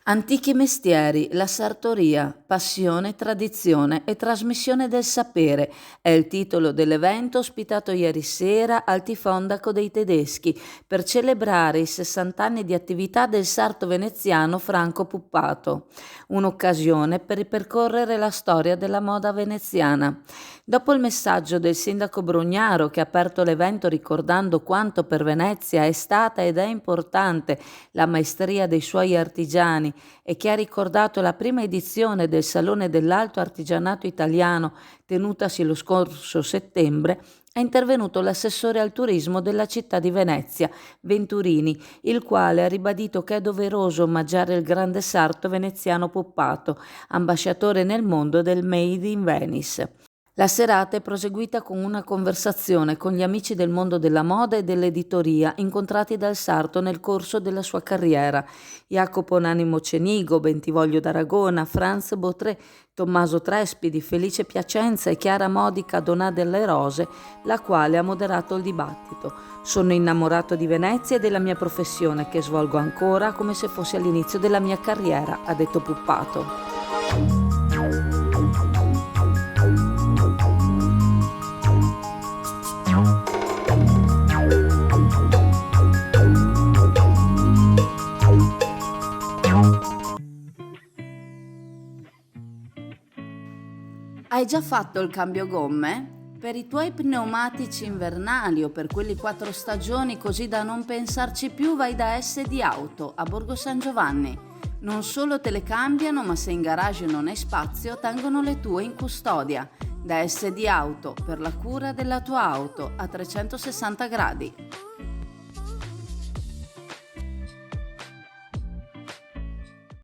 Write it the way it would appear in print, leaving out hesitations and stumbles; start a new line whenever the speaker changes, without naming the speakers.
Antichi mestieri, la sartoria, passione, tradizione e trasmissione del sapere è il titolo dell'evento ospitato ieri sera al Tifondaco dei Tedeschi per celebrare i 60 anni di attività del sarto veneziano Franco Puppato, un'occasione per ripercorrere la storia della moda veneziana. Dopo il messaggio del sindaco Brugnaro che ha aperto l'evento ricordando quanto per Venezia è stata ed è importante la maestria dei suoi artigiani e che ha ricordato la prima edizione del Salone dell'Alto Artigianato Italiano tenutasi lo scorso settembre, è intervenuto l'assessore al turismo della città di Venezia, Venturini, il quale ha ribadito che è doveroso omaggiare il grande sarto veneziano Puppato, ambasciatore nel mondo del Made in Venice. La serata è proseguita con una conversazione con gli amici del mondo della moda e dell'editoria incontrati dal sarto nel corso della sua carriera: Jacopo Nani Mocenigo, Bentivoglio d'Aragona, Franz Botré, Tommaso Trespidi, Felice Piacenza e Chiara Modica Donà delle Rose, la quale ha moderato il dibattito. Sono innamorato di Venezia e della mia professione che svolgo ancora come se fosse all'inizio della mia carriera, ha detto Puppato. Hai già fatto il cambio gomme? Per i tuoi pneumatici invernali o per quelli 4 stagioni, così da non pensarci più, vai da SD Auto a Borgo San Giovanni. Non solo te le cambiano, ma se in garage non hai spazio, tengono le tue in custodia. Da SD Auto, per la cura della tua auto a 360 gradi.